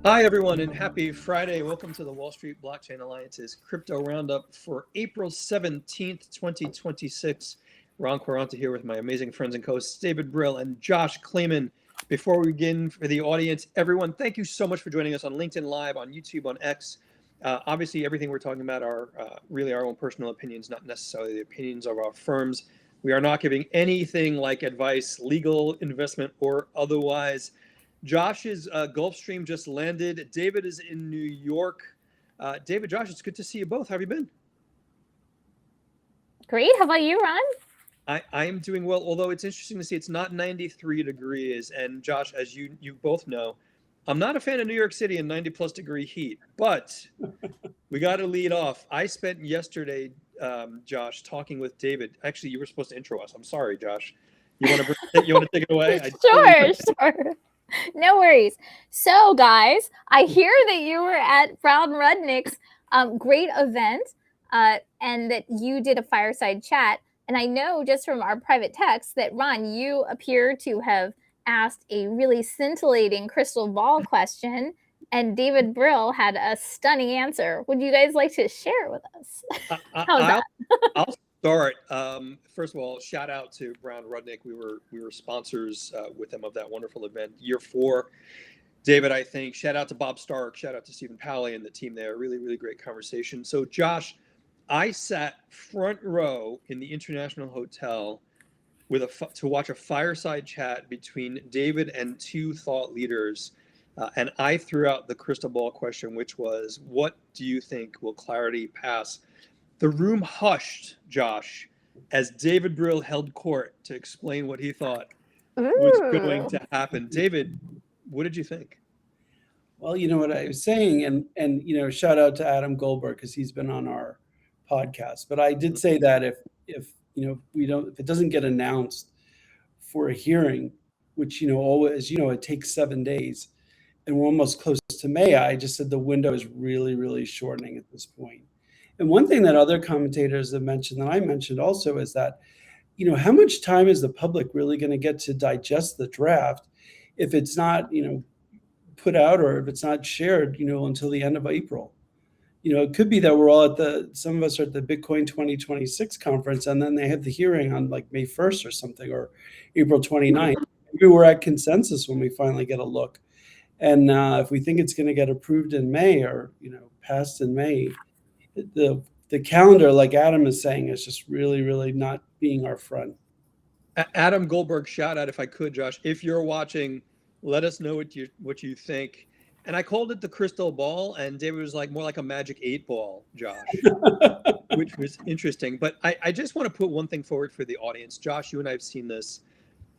Hi, everyone, and happy Friday. Welcome to the Wall Street Blockchain Alliance's Crypto Roundup for April 17th, 2026. Ron Quaranta here with my amazing friends and co-hosts, David Brill and Josh Klayman. Before we begin, for the audience, everyone, thank you so much for joining us on LinkedIn Live, on YouTube, on X. Obviously, everything we're talking about are really our own personal opinions, not necessarily the opinions of our firms. We are not giving anything like advice, legal, investment, or otherwise. Josh's Gulfstream just landed. David is in New York. David, Josh, it's good to see you both. How have you been? Great. How about you, Ron? I am doing well, although it's interesting to see it's not 93 degrees. And Josh, as you both know, I'm not a fan of New York City and 90-plus degree heat, but we got to lead off. I spent yesterday, Josh, talking with David. Actually, you were supposed to intro us. I'm sorry, Josh. You want to take it away? Sure. No worries. So, guys, I hear that you were at Brown Rudnick's great event and that you did a fireside chat. And I know just from our private text that, Ron, you appear to have asked a really scintillating crystal ball question, and David Brill had a stunning answer. Would you guys like to share it with us? How's that? I'll start. First of all, shout out to Brown Rudnick. We were sponsors with them of that wonderful event, year 4. David, I think. Shout out to Bob Stark. Shout out to Stephen Pally and the team there. Really, really great conversation. So, Josh, I sat front row in the International Hotel to watch a fireside chat between David and 2 thought leaders. And I threw out the crystal ball question, which was, what do you think will clarity pass? The room hushed, Josh, as David Brill held court to explain what he thought was going to happen. David, what did you think? Well, you know what I was saying, and shout out to Adam Goldberg because he's been on our podcast. But I did say that if it doesn't get announced for a hearing, which always it takes 7 days, and we're almost close to May, I just said the window is really, really shortening at this point. And one thing that other commentators have mentioned, that I mentioned also, is that, how much time is the public really going to get to digest the draft if it's not, put out, or if it's not shared, until the end of April? It could be that we're all some of us are at the Bitcoin 2026 conference, and then they have the hearing on like May 1st or something, or April 29th. Maybe we're at consensus when we finally get a look. And if we think it's going to get approved in May, or, passed in May, the calendar, like Adam is saying, is just really, really not being our friend. Adam Goldberg, shout out if I could, Josh. If you're watching, let us know what you think. And I called it the crystal ball, and David was like more like a magic 8-ball, Josh, which was interesting. But I just want to put one thing forward for the audience. Josh, you and I have seen this.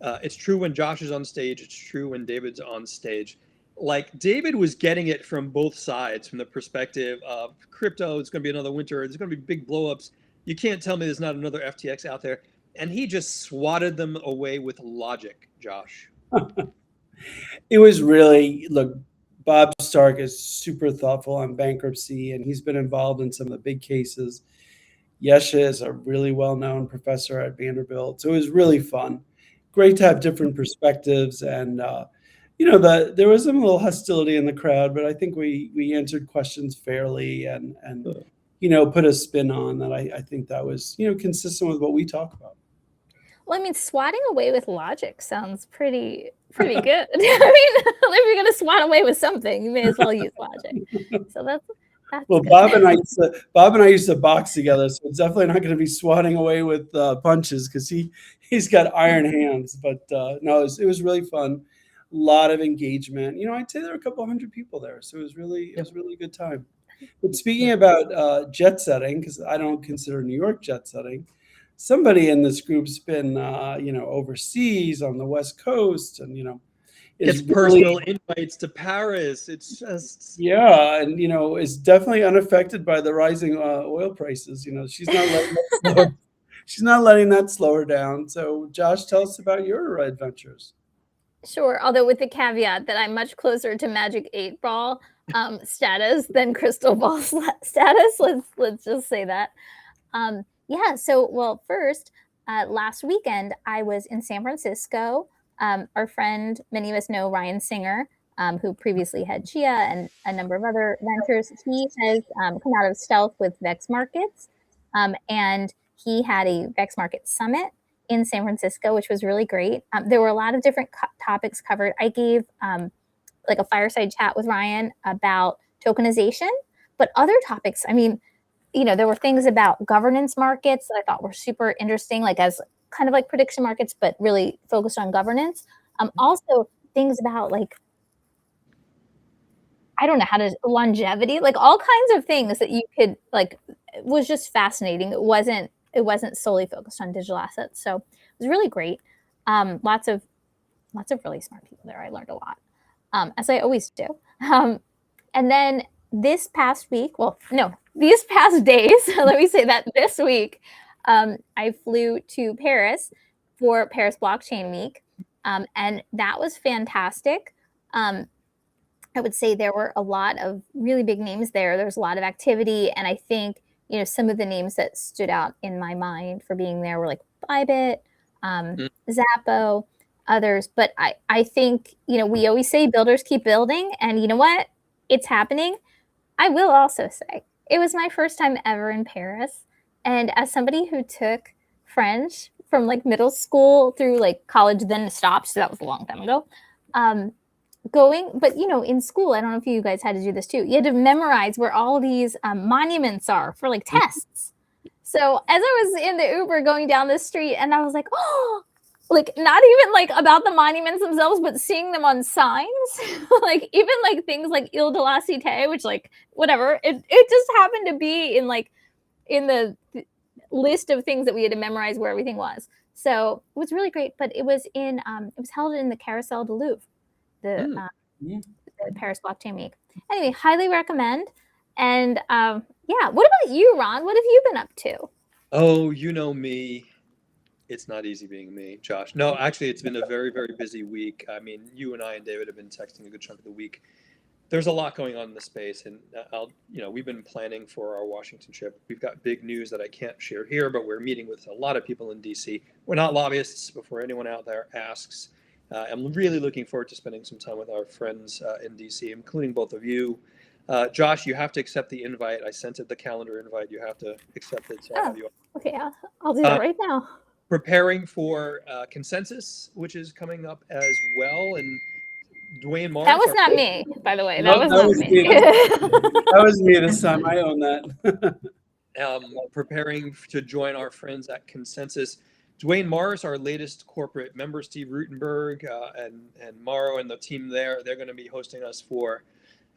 It's true when Josh is on stage. It's true when David's on stage. Like, David was getting it from both sides, from the perspective of crypto, it's going to be another winter, there's going to be big blowups. You can't tell me there's not another FTX out there. And he just swatted them away with logic, Josh. It was really, look, Bob Stark is super thoughtful on bankruptcy, and he's been involved in some of the big cases. Yesha is a really well-known professor at Vanderbilt. So it was really fun. Great to have different perspectives, and there was some little hostility in the crowd, but I think we answered questions fairly and put a spin on that. I think that was consistent with what we talk about. Well, I mean, swatting away with logic sounds pretty good. I mean, if you're going to swat away with something, you may as well use logic. So that's well, good. Bob and I used to box together, so it's definitely not going to be swatting away with punches, because he's got iron hands. But no, it was really fun. A lot of engagement. I'd say there were a couple hundred people there, so it was really a good time. But speaking about jet setting, because I don't consider New York jet setting, somebody in this group's been overseas on the West Coast, and it's personal invites to Paris. It's just and is definitely unaffected by the rising oil prices. She's not letting that slow her down. So, Josh, tell us about your adventures. Sure, although with the caveat that I'm much closer to Magic 8-Ball status than Crystal Ball status. Let's just say that. So, well, first, last weekend, I was in San Francisco. Our friend, many of us know Ryan Singer, who previously had Chia and a number of other ventures. He has come out of stealth with Vex Markets, and he had a Vex Market Summit in San Francisco, which was really great. There were a lot of different topics covered. I gave like a fireside chat with Ryan about tokenization, but other topics, I mean, there were things about governance markets that I thought were super interesting, like as kind of like prediction markets, but really focused on governance. Also things about like, I don't know how to longevity, like all kinds of things that you could like, it was just fascinating. It wasn't solely focused on digital assets. So it was really great. Lots of really smart people there. I learned a lot, as I always do. And then this past week, these past days, let me say that this week, I flew to Paris for Paris Blockchain Week. And that was fantastic. I would say there were a lot of really big names there. There's a lot of activity. And I think, some of the names that stood out in my mind for being there were like Bybit, Zappo, others. But I think, we always say builders keep building. And you know what? It's happening. I will also say it was my first time ever in Paris. And as somebody who took French from like middle school through like college, then stopped, so that was a long time ago, but in school, I don't know if you guys had to do this too. You had to memorize where all these monuments are for like tests. So as I was in the Uber going down the street, and I was like, oh, like not even like about the monuments themselves, but seeing them on signs, like even like things like Ile de la Cité, which like whatever, it just happened to be in the list of things that we had to memorize where everything was. So it was really great. But it was held in the Carousel du Louvre, the Paris Blockchain Week. Anyway, highly recommend. And what about you, Ron? What have you been up to? Oh, you know me. It's not easy being me, Josh. No, actually, it's been a very, very busy week. I mean, you and I and David have been texting a good chunk of the week. There's a lot going on in the space, and we've been planning for our Washington trip. We've got big news that I can't share here, but we're meeting with a lot of people in DC. We're not lobbyists, before anyone out there asks. I'm really looking forward to spending some time with our friends in DC, including both of you. Josh, you have to accept the invite. I sent it the calendar invite. You have to accept it. So I'll have you on. Okay, I'll do that right now. Preparing for Consensus, which is coming up as well, and Dwayne Mars. That was not me, by the way. That was not me. That was me this time. I own that. Preparing to join our friends at Consensus. Dwayne Mars, our latest corporate member, Steve Rutenberg, and Mauro and the team there, they're going to be hosting us for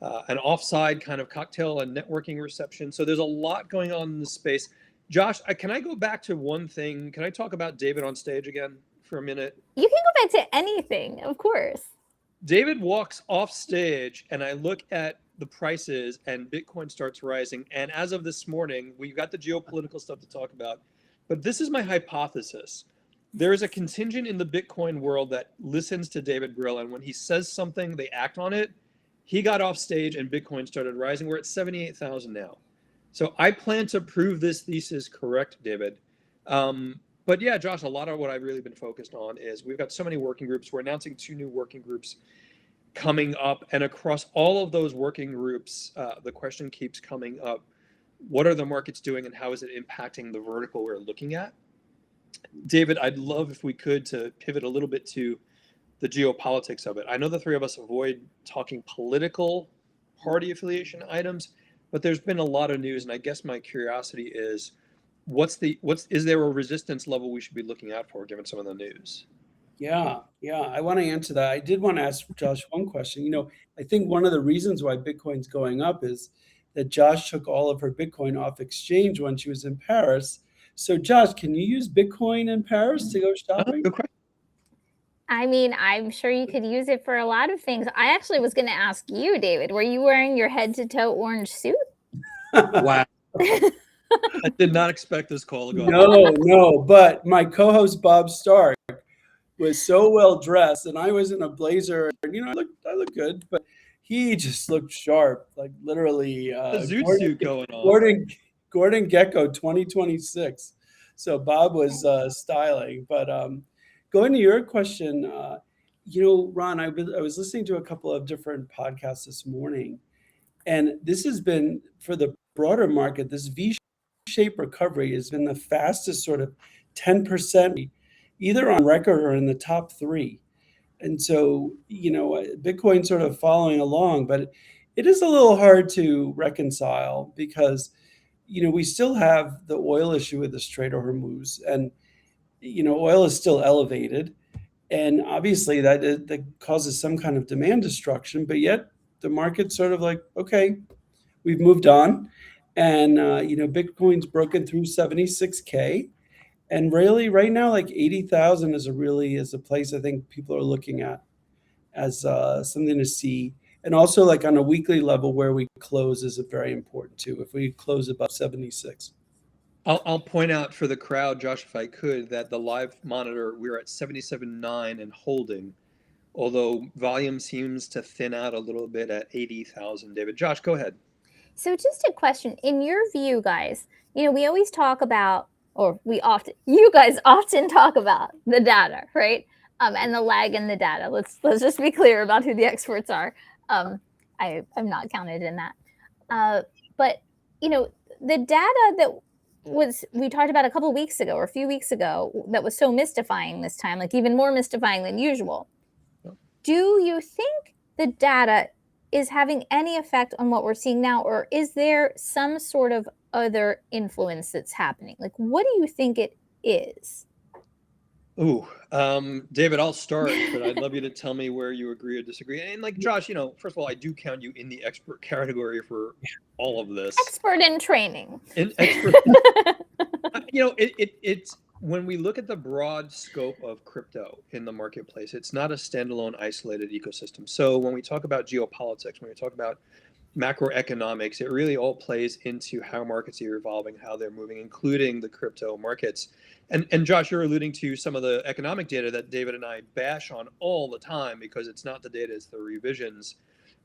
an offside kind of cocktail and networking reception. So there's a lot going on in this space. Josh, can I go back to one thing? Can I talk about David on stage again for a minute? You can go back to anything, of course. David walks off stage, and I look at the prices, and Bitcoin starts rising. And as of this morning, we've got the geopolitical stuff to talk about. But this is my hypothesis. There is a contingent in the Bitcoin world that listens to David Brill, and when he says something, they act on it. He got off stage, and Bitcoin started rising. We're at 78,000 now. So I plan to prove this thesis correct, David. But yeah, Josh, a lot of what I've really been focused on is we've got so many working groups. We're announcing 2 new working groups coming up. And across all of those working groups, the question keeps coming up. What are the markets doing, and how is it impacting the vertical we're looking at? David, I'd love if we could to pivot a little bit to the geopolitics of it. I know the three of us avoid talking political party affiliation items, but there's been a lot of news, and I guess my curiosity is, is there a resistance level we should be looking out for given some of the news? Yeah, I want to answer that. I did want to ask Josh one question. I think one of the reasons why Bitcoin's going up is that Josh took all of her Bitcoin off exchange when she was in Paris. So Josh, can you use Bitcoin in Paris to go shopping? Good question. I mean, I'm sure you could use it for a lot of things. I actually was going to ask you, David, were you wearing your head-to-toe orange suit? Wow. I did not expect this call to go. No, but my co-host Bob Stark was so well dressed, and I was in a blazer, and I look good, but he just looked sharp, like literally the zoot suit going on. Gordon Gecko 2026. So Bob was styling. But going to your question, Ron, I was listening to a couple of different podcasts this morning, and this has been, for the broader market, this V-shaped recovery has been the fastest sort of 10%, either on record or in the top three. And so, Bitcoin sort of following along, but it is a little hard to reconcile because, we still have the oil issue with the Strait of Hormuz, and, oil is still elevated. And obviously that causes some kind of demand destruction, but yet the market's sort of like, okay, we've moved on. And, Bitcoin's broken through 76K. And really right now, like 80,000 is a place I think people are looking at as something to see. And also like on a weekly level where we close is very important too. If we close above 76. I'll point out for the crowd, Josh, if I could, that the live monitor, we're at 77.9 and holding, although volume seems to thin out a little bit at 80,000. David, Josh, go ahead. So just a question, in your view, guys, we always talk about, or you guys often talk about the data, right? And the lag in the data. Let's just be clear about who the experts are. I'm not counted in that. But the data that we talked about a couple of weeks ago or a few weeks ago that was so mystifying this time, like even more mystifying than usual. Do you think the data is having any effect on what we're seeing now, or is there some sort of other influence that's happening? Like, what do you think it is? Ooh, David, I'll start, but I'd love you to tell me where you agree or disagree. And like Josh, first of all, I do count you in the expert category for all of this. Expert in training. Expert. It's when we look at the broad scope of crypto in the marketplace, it's not a standalone, isolated ecosystem. So when we talk about geopolitics, when we talk about macroeconomics, it really all plays into how markets are evolving, how they're moving, including the crypto markets. And Josh, you're alluding to some of the economic data that David and I bash on all the time because it's not the data, it's the revisions.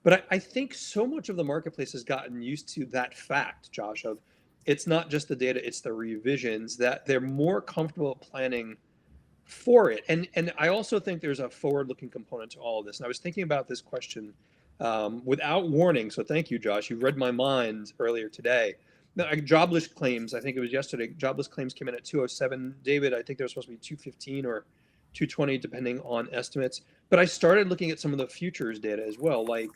But I think so much of the marketplace has gotten used to that fact, Josh, of it's not just the data, it's the revisions, that they're more comfortable planning for it. And I also think there's a forward-looking component to all of this. And I was thinking about this question without warning. So thank you, Josh. You read my mind earlier today. Now, jobless claims, I think it was yesterday, jobless claims came in at 207. David, I think they were supposed to be 215 or 220, depending on estimates. But I started looking at some of the futures data as well. Like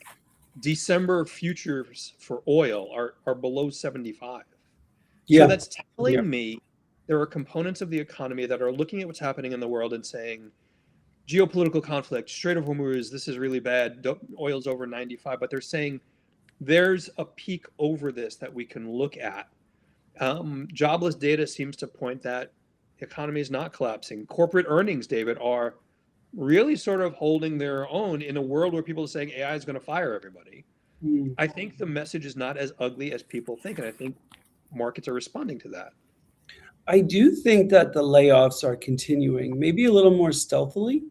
December futures for oil are below 75. Yeah. So that's telling me there are components of the economy that are looking at what's happening in the world and saying, geopolitical conflict, Strait of Hormuz, this is really bad. Oil's over 95, but they're saying there's a peak over this that we can look at. Jobless data seems to point that the economy is not collapsing. Corporate earnings, David, are really sort of holding their own in a world where people are saying AI is going to fire everybody. I think the message is not as ugly as people think, and I think markets are responding to that. I do think that the layoffs are continuing, maybe a little more stealthily.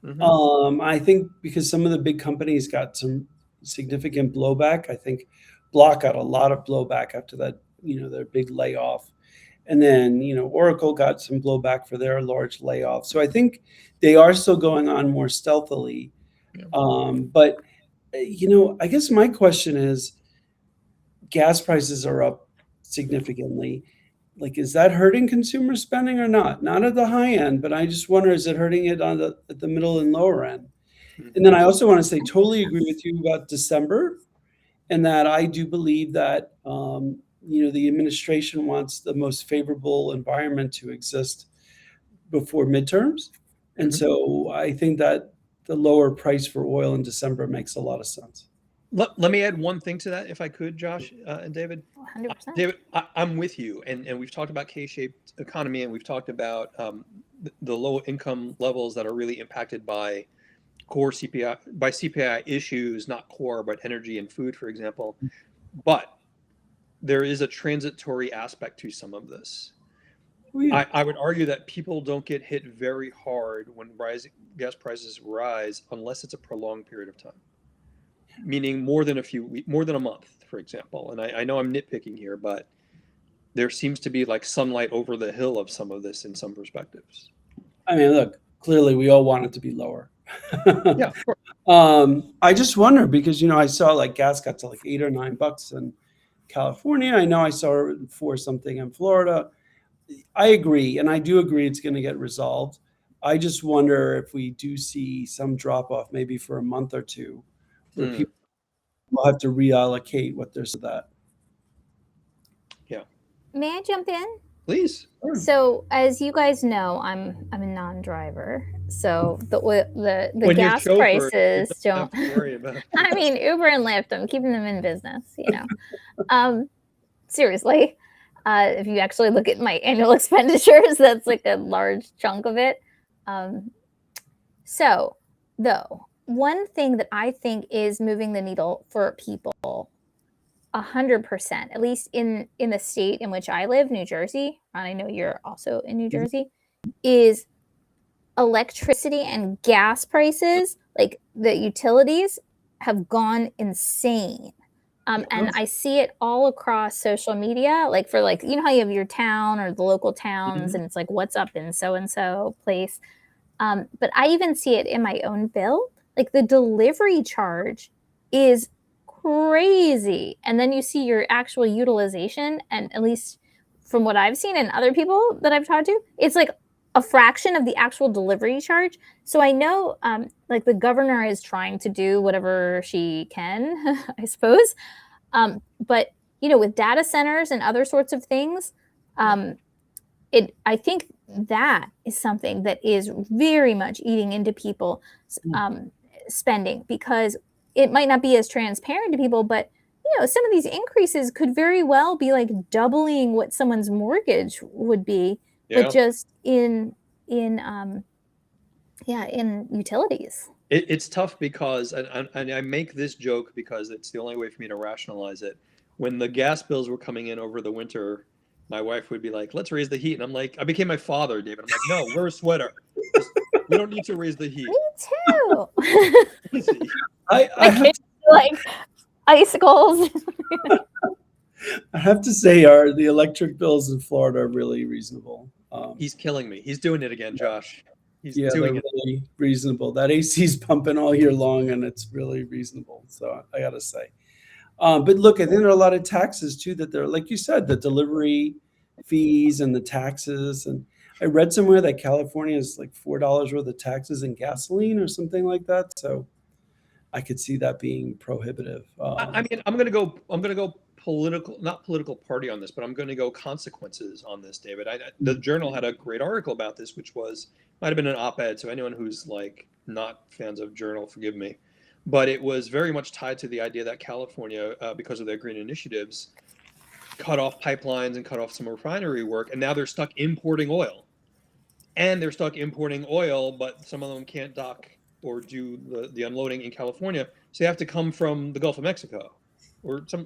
I think because some of the big companies got some significant blowback. I think Block got a lot of blowback after that, their big layoff. And then, Oracle got some blowback for their large layoff. So I think they are still going on more stealthily. But, I guess my question is, gas prices are up significantly. Like, is that hurting consumer spending or not? Not at the high end, but I just wonder, is it hurting it at the middle and lower end? And then I also want to say, totally agree with you about December, and that I do believe that, the administration wants the most favorable environment to exist before midterms. And so I think that the lower price for oil in December makes a lot of sense. Let me add one thing to that, if I could, Josh and David. 100%. David, I'm with you. And we've talked about K-shaped economy, and we've talked about the low income levels that are really impacted by core CPI, by CPI issues, not core, but energy and food, for example. But there is a transitory aspect to some of this. I would argue that people don't get hit very hard when gas prices rise unless it's a prolonged period of time. Meaning more than a month, for example. And I know I'm nitpicking here, but there seems to be like sunlight over the hill of some of this in some perspectives. I mean, look, clearly we all want it to be lower. Yeah, of course. I just wonder because, I saw like gas got to like $8 or $9 in California. I know I saw it for something in Florida. I agree. And I do agree it's going to get resolved. I just wonder if we do see some drop off maybe for a month or two where people will have to reallocate what there's that. Yeah. May I jump in? Please. So, as you guys know, I'm a non-driver, so the When you're gas chauffeur, prices you don't. have to worry about it. I mean, Uber and Lyft, I'm keeping them in business. Seriously, if you actually look at my annual expenditures, that's like a large chunk of it. So, though, one thing that I think is moving the needle for people 100%, at least in the state in which I live, New Jersey, and I know you're also in New Jersey, is electricity and gas prices, like the utilities have gone insane. And I see it all across social media, like for like, how you have your town or the local towns and it's like, what's up in so-and-so place. But I even see it in my own bill. Like the delivery charge is crazy. And then you see your actual utilization. And at least from what I've seen and other people that I've talked to, it's like a fraction of the actual delivery charge. So I know like the governor is trying to do whatever she can, I suppose. But, with data centers and other sorts of things, I think that is something that is very much eating into people spending, because it might not be as transparent to people, but some of these increases could very well be like doubling what someone's mortgage would be, but just in utilities. It's tough because, and I make this joke because it's the only way for me to rationalize it. When the gas bills were coming in over the winter, my wife would be like, "Let's raise the heat," and I'm like, I became my father, David. I'm like, "No, wear a sweater. We don't need to raise the heat." Me too. I have to, like icicles. I have to say, the electric bills in Florida are really reasonable. He's killing me. He's doing it again, Josh. He's they're doing it. really reasonable. That AC's pumping all year long, and it's really reasonable. So I got to say. But look, I think there are a lot of taxes too that they're, like you said, the delivery fees and the taxes. And I read somewhere that California is like $4 worth of taxes in gasoline or something like that. So I could see that being prohibitive. I mean, I'm gonna go political, not political party on this, but I'm gonna go consequences on this, David. The Journal had a great article about this, which might have been an op-ed. So anyone who's like not fans of Journal, forgive me. But it was very much tied to the idea that California, because of their green initiatives, cut off pipelines and cut off some refinery work, and now they're stuck importing oil. And they're stuck importing oil, but some of them can't dock or do the unloading in California, so they have to come from the Gulf of Mexico.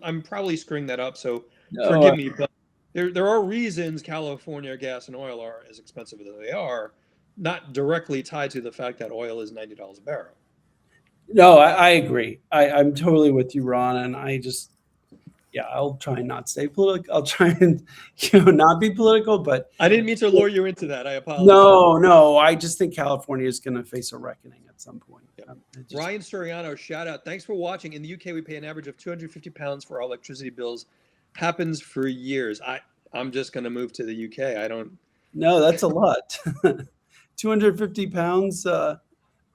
I'm probably screwing that up, so forgive me, but there are reasons California gas and oil are as expensive as they are, not directly tied to the fact that oil is $90 a barrel. No, I agree. I'm totally with you, Ron. And I'll try and not stay political. I'll try and, not be political, but I didn't mean to lure you into that. I apologize. No. I just think California is going to face a reckoning at some point. Yeah. Ryan Soriano, shout out. Thanks for watching. In the UK, we pay an average of £250 for our electricity bills. Happens for years. I'm just going to move to the UK. No, that's a lot. £250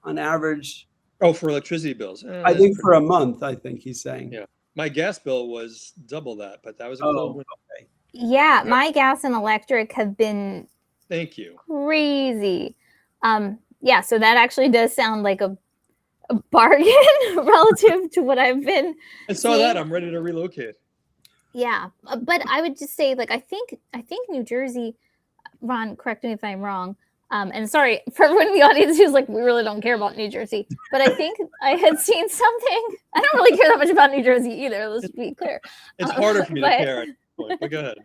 on average. Oh, for electricity bills. I think for a month, I think he's saying. Yeah. My gas bill was double that, but that was a cold winter. Okay. Yeah, my gas and electric have been Thank you. Crazy. Yeah, so that actually does sound like a bargain relative to what I've been I saw that. I'm ready to relocate. Yeah, but I would just say, like, I think New Jersey, Ron, correct me if I'm wrong, and sorry for everyone in the audience who's like, we really don't care about New Jersey, but I think I had seen something. I don't really care that much about New Jersey either, let's be clear. It's harder for me to care at this point, but go ahead.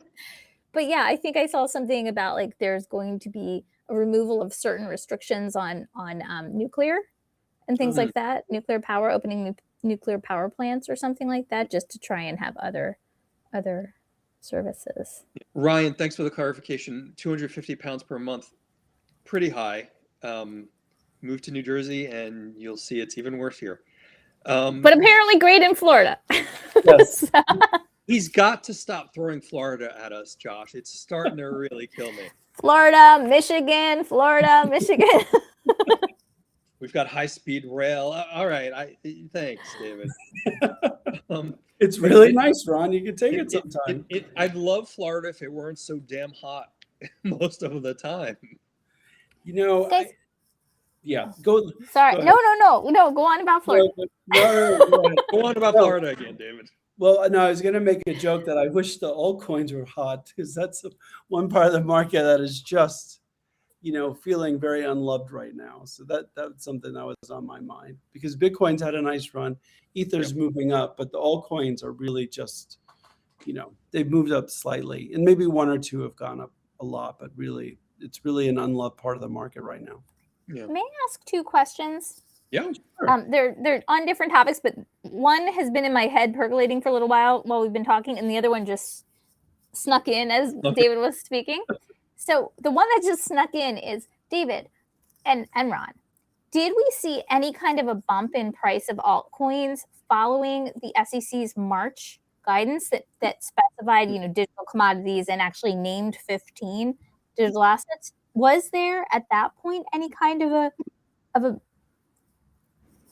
But yeah, I think I saw something about like there's going to be a removal of certain restrictions on nuclear and things like that, nuclear power, opening nuclear power plants or something like that, just to try and have other services. Ryan, thanks for the clarification. 250 pounds per month, pretty high. Move to New Jersey and you'll see it's even worse here. But apparently great in Florida. Yes. So- He's got to stop throwing Florida at us, Josh. It's starting to really kill me. Florida, Michigan. We've got high-speed rail. All right. Thanks, David. It's really nice, Ron. You can take it sometime. I'd love Florida if it weren't so damn hot most of the time. You know, Guys- yeah. Go. Sorry. Go No. Go on about Florida. No. Go on about Florida again, David. Well, no, I was going to make a joke that I wish the altcoins were hot because that's one part of the market that is just, feeling very unloved right now. So that's something that was on my mind because Bitcoin's had a nice run. Ether's moving up, but the altcoins are really just, they've moved up slightly and maybe one or two have gone up a lot, but really, it's really an unloved part of the market right now. Yeah. May I ask 2 questions? Yeah. Sure. They're on different topics, but one has been in my head percolating for a little while we've been talking, and the other one just snuck in as David was speaking. So the one that just snuck in is David and Ron. Did we see any kind of a bump in price of altcoins following the SEC's March guidance that specified, digital commodities and actually named 15 digital assets? Was there at that point any kind of an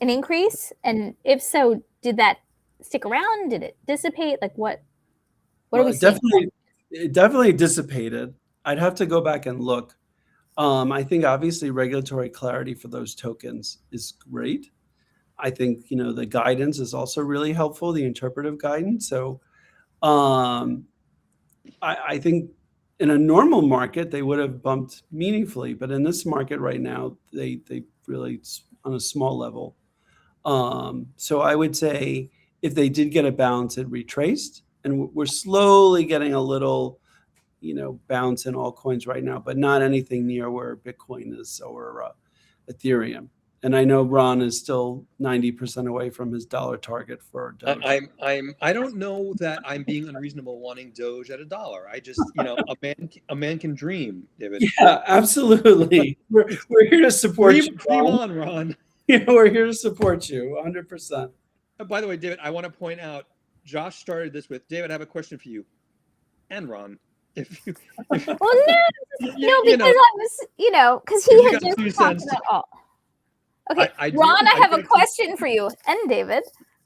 increase? And if so, did that stick around? Did it dissipate? Like what are we seeing? It definitely dissipated. I'd have to go back and look. I think obviously regulatory clarity for those tokens is great. I think, the guidance is also really helpful, the interpretive guidance. So I think in a normal market, they would have bumped meaningfully. But in this market right now, they really on a small level. So I would say if they did get a bounce, it retraced. And we're slowly getting a little, bounce in altcoins right now, but not anything near where Bitcoin is or Ethereum. And I know Ron is still 90% away from his dollar target for Doge. I don't know that I'm being unreasonable wanting Doge at $1. I just, a man can dream, David. Yeah, absolutely. We're here to support you. Dream on, Ron. We're here to support you 100%. By the way, David, I want to point out, Josh started this with, David, I have a question for you and Ron. Because I was, because he had just talked about all. Okay, Ron, I have a question for you and David.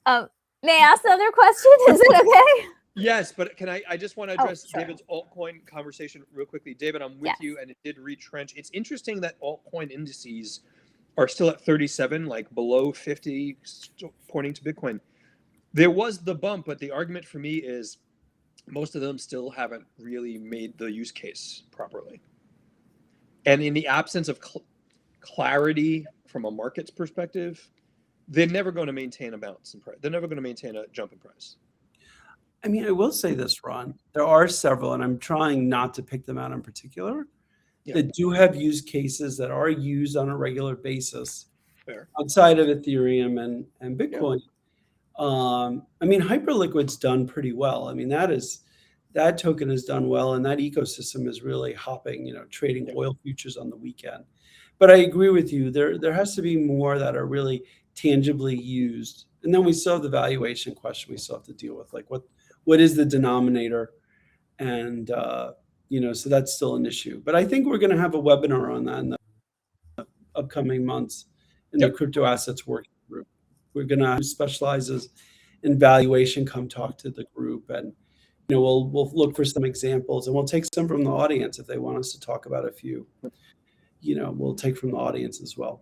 May I ask the other question? Is it okay? Yes, but I just want to address sure. David's altcoin conversation real quickly. David, I'm with you, and it did retrench. It's interesting that altcoin indices are still at 37, like below 50, pointing to Bitcoin. There was the bump, but the argument for me is most of them still haven't really made the use case properly. And in the absence of clarity from a market's perspective, they're never going to maintain a bounce in price. They're never going to maintain a jump in price. I mean, I will say this, Ron. There are several, and I'm trying not to pick them out in particular, that do have use cases that are used on a regular basis outside of Ethereum and Bitcoin. Yeah. I mean, Hyperliquid's done pretty well. I mean, that token has done well, and that ecosystem is really hopping, trading oil futures on the weekend. But I agree with you. There has to be more that are really tangibly used. And then we still have the valuation question we still have to deal with. Like what is the denominator? And, so that's still an issue. But I think we're going to have a webinar on that in the upcoming months in the crypto assets working group. We're going to specializes in valuation come talk to the group, and we'll look for some examples, and we'll take some from the audience if they want us to talk about a few. We'll take from the audience as well.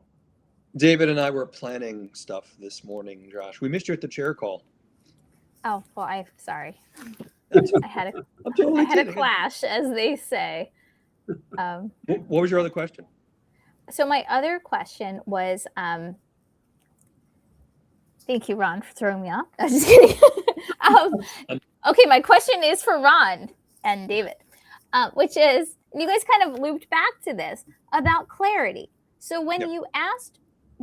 David and I were planning stuff this morning, Josh. We missed you at the chair call. Oh, well, I'm sorry. I had a clash, as they say. What was your other question? So my other question was, thank you, Ron, for throwing me off. I'm just kidding. Okay, my question is for Ron and David, which is, you guys kind of looped back to this, about clarity. So when you asked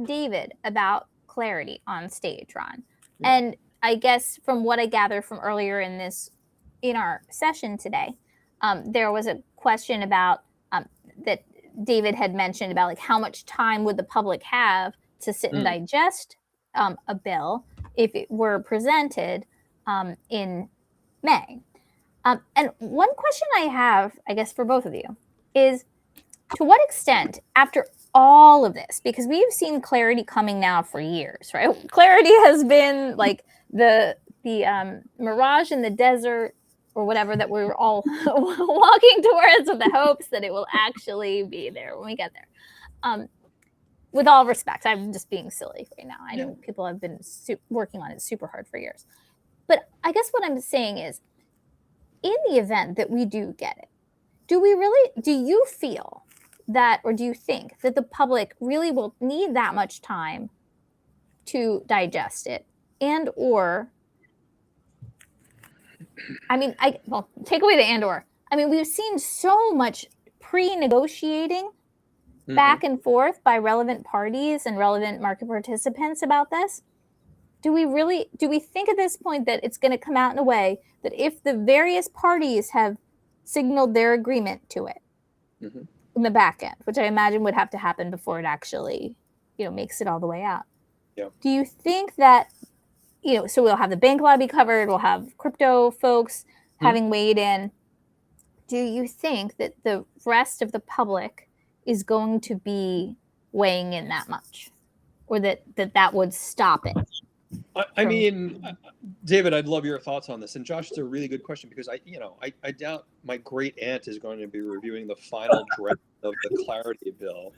David about clarity on stage, Ron, and I guess from what I gathered from earlier in this in our session today, there was a question about that David had mentioned about like how much time would the public have to sit and digest a bill if it were presented in May. And one question I have, I guess, for both of you is, to what extent, after all of this, because we've seen clarity coming now for years, right? Clarity has been like the mirage in the desert or whatever that we're all walking towards with the hopes that it will actually be there when we get there. With all respect, I'm just being silly right now. I know people have been working on it super hard for years. But I guess what I'm saying is, in the event that we do get it, do you feel that, or do you think that the public really will need that much time to digest it? And or, I mean, take away the and or. I mean, we've seen so much pre-negotiating back and forth by relevant parties and relevant market participants about this. Do we think at this point that it's going to come out in a way that if the various parties have signaled their agreement to it in the back end, which I imagine would have to happen before it actually, makes it all the way out? Yeah. Do you think that, so we'll have the bank lobby covered, we'll have crypto folks having weighed in. Do you think that the rest of the public is going to be weighing in that much, or that would stop it? I mean, David, I'd love your thoughts on this. And Josh, it's a really good question, because I doubt my great aunt is going to be reviewing the final draft of the Clarity bill.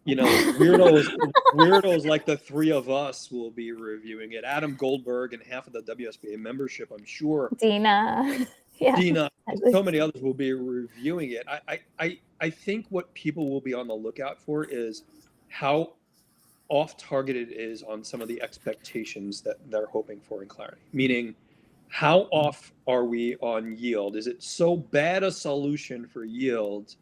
Weirdos like the three of us will be reviewing it. Adam Goldberg and half of the WSBA membership, I'm sure. Dina, so many others will be reviewing it. I think what people will be on the lookout for is how off target it is on some of the expectations that they're hoping for in Clarity. Meaning, how off are we on yield? Is it so bad a solution for yield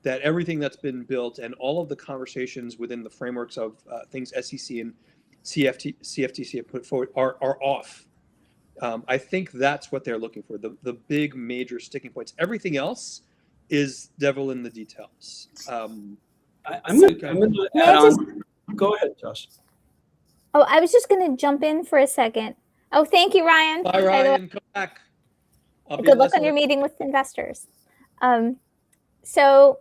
that everything that's been built and all of the conversations within the frameworks of things SEC and CFTC have put forward are off? I think that's what they're looking for, the big major sticking points. Everything else is devil in the details. I'm going to add on. Go ahead, Josh. Oh, I was just going to jump in for a second. Oh, thank you, Ryan. Bye, Ryan. Come back. Good luck on your meeting with investors. So,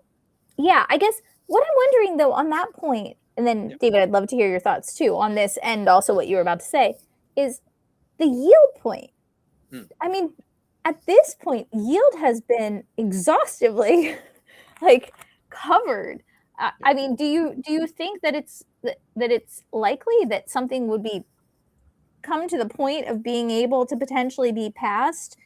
yeah, I guess what I'm wondering, though, on that point, and then, David, I'd love to hear your thoughts, too, on this, and also what you were about to say, is the yield point. I mean, at this point, yield has been exhaustively, covered. I mean, do you think that it's likely that something would come to the point of being able to potentially be passed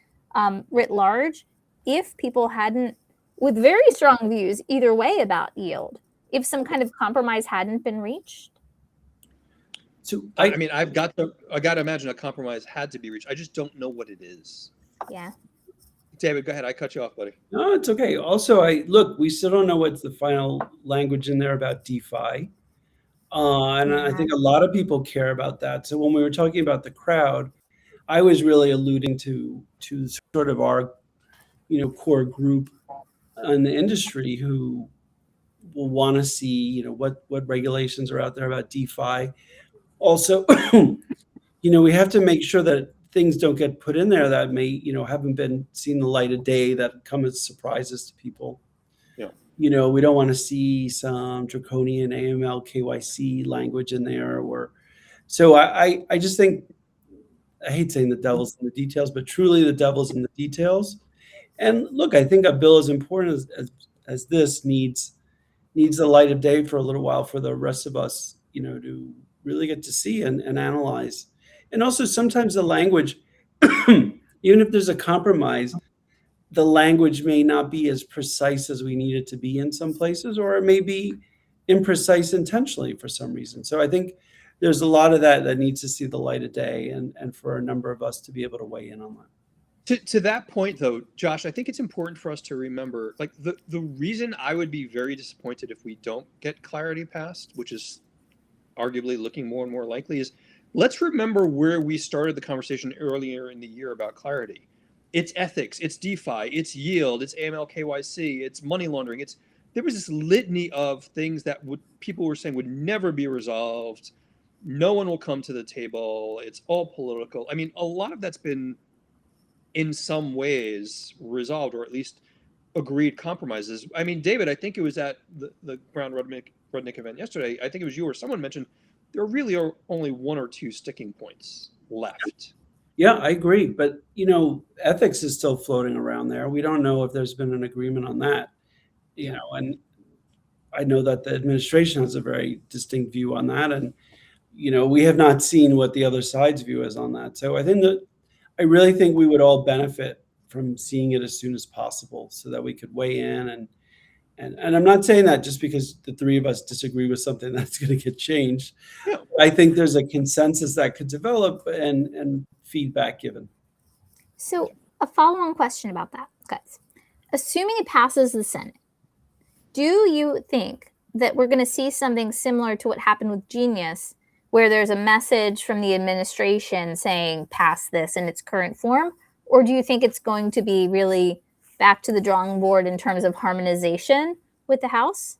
writ large if people hadn't, with very strong views either way about yield, if some kind of compromise hadn't been reached? So I mean, I got to imagine a compromise had to be reached. I just don't know what it is. Yeah. David, go ahead. I cut you off, buddy. No, it's okay. Also, we still don't know what's the final language in there about DeFi. And I think a lot of people care about that. So when we were talking about the crowd, I was really alluding to sort of our, core group in the industry who will want to see, what regulations are out there about DeFi. Also, we have to make sure that things don't get put in there that may, haven't been seen the light of day, that come as surprises to people. We don't want to see some draconian AML KYC language in there. So I just think, I hate saying the devil's in the details, but truly the devil's in the details. And look, I think a bill as important as this needs the light of day for a little while for the rest of us, to really get to see and analyze. And also sometimes the language, even if there's a compromise, the language may not be as precise as we need it to be in some places, or it may be imprecise intentionally for some reason. So I think there's a lot of that needs to see the light of day, and for a number of us to be able to weigh in on that. To that point, though, Josh, I think it's important for us to remember, the reason I would be very disappointed if we don't get Clarity passed, which is arguably looking more and more likely, is let's remember where we started the conversation earlier in the year about Clarity. it's ethics, it's DeFi, it's yield, it's AML KYC, it's money laundering. There was this litany of things that people were saying would never be resolved. No one will come to the table. It's all political. I mean, a lot of that's been in some ways resolved, or at least agreed compromises. I mean, David, I think it was at the Brown Rudnick event yesterday. I think it was you or someone mentioned there really are only one or two sticking points left. Yeah, I agree. But, ethics is still floating around there. We don't know if there's been an agreement on that, and I know that the administration has a very distinct view on that. And, we have not seen what the other side's view is on that. So I really think we would all benefit from seeing it as soon as possible so that we could weigh in. And I'm not saying that just because the three of us disagree with something that's going to get changed. Yeah. I think there's a consensus that could develop and feedback given. So a follow-on question about that, guys. Assuming it passes the Senate, do you think that we're going to see something similar to what happened with Genius, where there's a message from the administration saying pass this in its current form? Or do you think it's going to be really back to the drawing board in terms of harmonization with the House?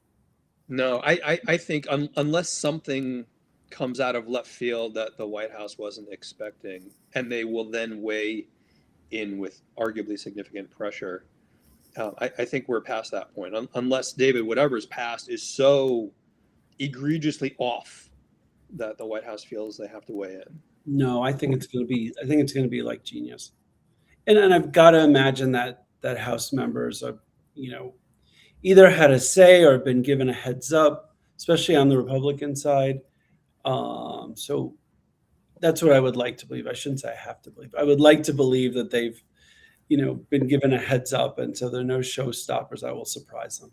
No, I think unless something comes out of left field that the White House wasn't expecting, and they will then weigh in with arguably significant pressure, I think we're past that point. Unless, David, whatever's passed is so egregiously off that the White House feels they have to weigh in. No, I think it's going to be like Genius. And I've got to imagine that House members are, either had a say or been given a heads up, especially on the Republican side. So that's what I would like to believe. I shouldn't say I have to believe. I would like to believe that they've, been given a heads up, and so there are no showstoppers that will surprise them.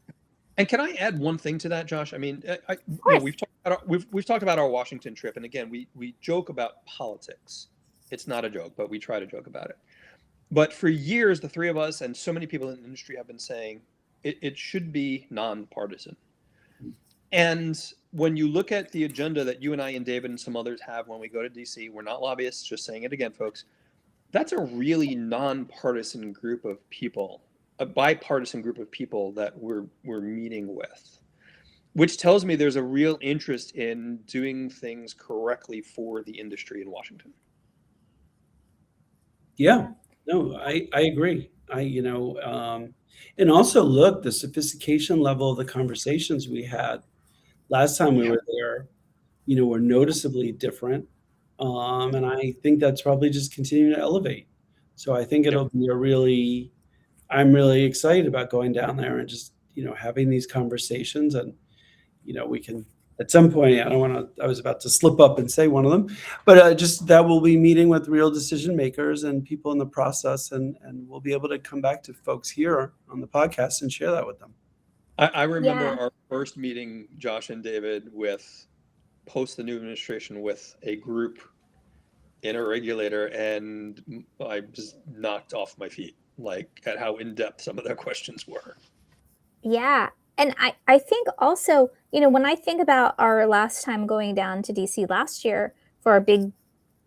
And can I add one thing to that, Josh? I mean, we've talked about our Washington trip, and again, we joke about politics. It's not a joke, but we try to joke about it. But for years, the three of us and so many people in the industry have been saying it should be nonpartisan. And when you look at the agenda that you and I and David and some others have when we go to DC, we're not lobbyists, just saying it again, folks. That's a really nonpartisan group of people, a bipartisan group of people that we're meeting with, which tells me there's a real interest in doing things correctly for the industry in Washington. Yeah, no, I agree. And also look, the sophistication level of the conversations we had last time we were there, were noticeably different. And I think that's probably just continuing to elevate. So I think it'll be I'm really excited about going down there and just, having these conversations. And, we can, at some point, I was about to slip up and say one of them, but just that we'll be meeting with real decision makers and people in the process. And we'll be able to come back to folks here on the podcast and share that with them. I remember our first meeting, Josh and David, post the new administration with a group in a regulator, and I just knocked off my feet, like at how in-depth some of their questions were. Yeah. And I think also, when I think about our last time going down to DC last year for our big,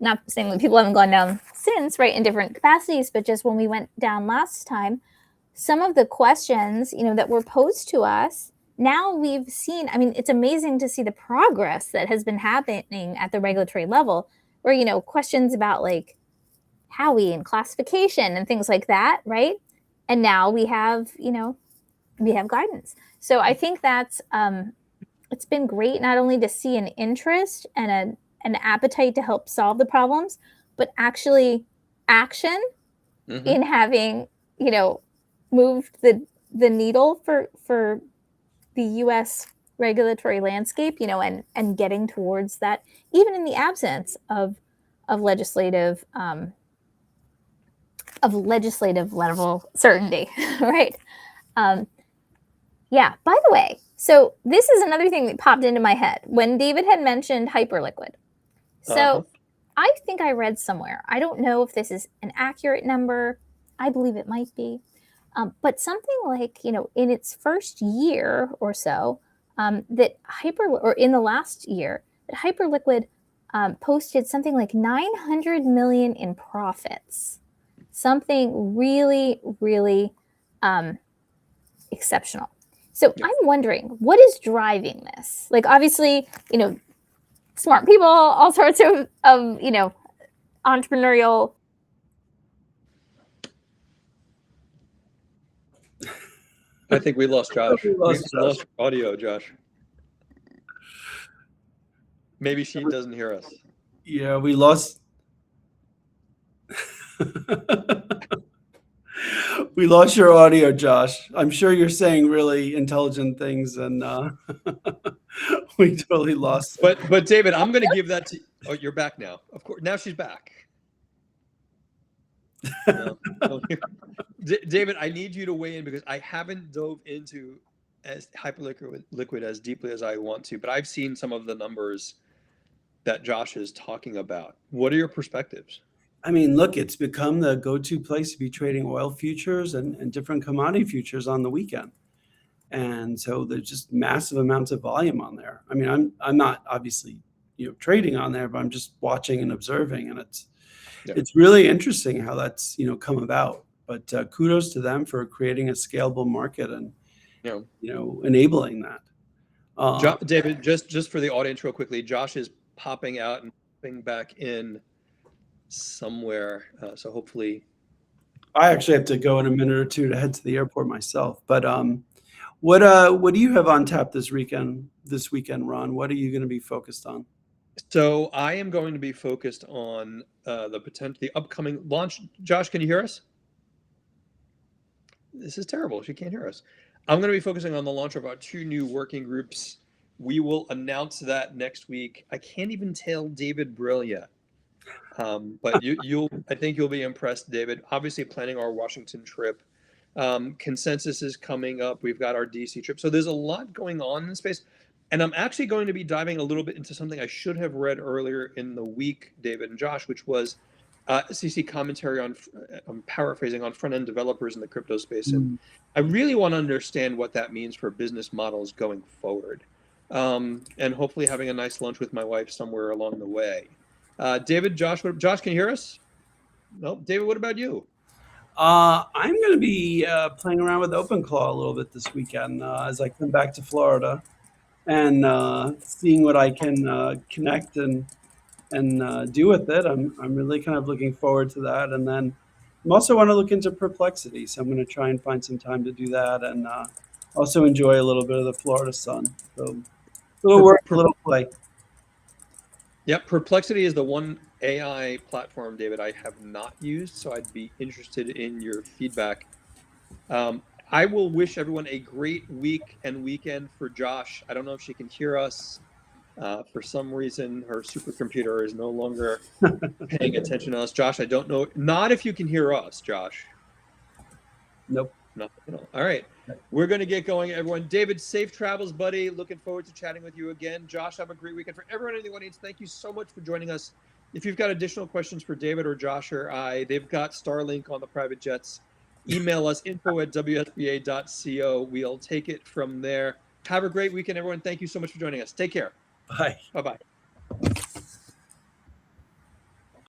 not saying that people haven't gone down since, right, in different capacities, but just when we went down last time, some of the questions, that were posed to us, now we've seen, it's amazing to see the progress that has been happening at the regulatory level, where, questions about like Howey and classification and things like that, right? And now we have guidance. So I think that's, it's been great not only to see an interest and an appetite to help solve the problems, but actually action in having, moved the needle for the U.S. regulatory landscape, and getting towards that, even in the absence of legislative level certainty, right? Yeah. By the way, so this is another thing that popped into my head when David had mentioned hyperliquid. So I think I read somewhere, I don't know if this is an accurate number, I believe it might be, but something like, in its first year or so, or in the last year, that Hyperliquid posted something like 900 million in profits. something really, really exceptional. So Yeah. I'm wondering, what is driving this? Like, obviously, smart people, all sorts of entrepreneurial. I think we lost Josh. We lost We lost audio, Josh. Maybe she doesn't hear us. Yeah, we lost. We lost your audio, Josh. I'm sure you're saying really intelligent things, and we totally lost it. But David, I'm going to give that to. Oh, you're back now. Of course, now she's back. No. David, I need you to weigh in because I haven't dove into as hyperliquid as deeply as I want to, but I've seen some of the numbers that Josh is talking about. What are your perspectives? I mean, look, it's become the go-to place to be trading oil futures and different commodity futures on the weekend. And so there's just massive amounts of volume on there. I mean, I'm not obviously, trading on there, but I'm just watching and observing, and it's really interesting how that's, come about. But kudos to them for creating a scalable market and, enabling that. David, just for the audience real quickly, Josh is popping out and popping back in somewhere. So hopefully. I actually have to go in a minute or two to head to the airport myself. But what do you have on tap this weekend, Ron? What are you going to be focused on? So I am going to be focused on the upcoming launch. Josh, can you hear us? This is terrible. She can't hear us. I'm going to be focusing on the launch of our 2 new working groups. We will announce that next week. I can't even tell David Brill yet. But I think you'll be impressed, David. Obviously, planning our Washington trip. Consensus is coming up. We've got our DC trip. So there's a lot going on in the space. And I'm actually going to be diving a little bit into something I should have read earlier in the week, David and Josh, which was SEC commentary on, I'm paraphrasing, on front-end developers in the crypto space. And I really want to understand what that means for business models going forward. And hopefully having a nice lunch with my wife somewhere along the way. David, Josh, can you hear us? Nope. David, what about you? I'm going to be playing around with OpenClaw a little bit this weekend as I come back to Florida, and seeing what I can connect and do with it. I'm really kind of looking forward to that. And then I also want to look into Perplexity, so I'm going to try and find some time to do that, and also enjoy a little bit of the Florida sun. So a little work, a little play. Yep, Perplexity is the one AI platform, David, I have not used, so I'd be interested in your feedback. I will wish everyone a great week and weekend. For Josh, I don't know if she can hear us. For some reason, her supercomputer is no longer paying attention to us. Josh, I don't know. Not if you can hear us, Josh. Nope. No. All right. We're going to get going, everyone. David, safe travels, buddy. Looking forward to chatting with you again. Josh, have a great weekend. For everyone in the audience, thank you so much for joining us. If you've got additional questions for David or Josh or I, they've got Starlink on the private jets. Email us info@wsba.co. We'll take it from there. Have a great weekend, everyone. Thank you so much for joining us. Take care. Bye. Bye-bye.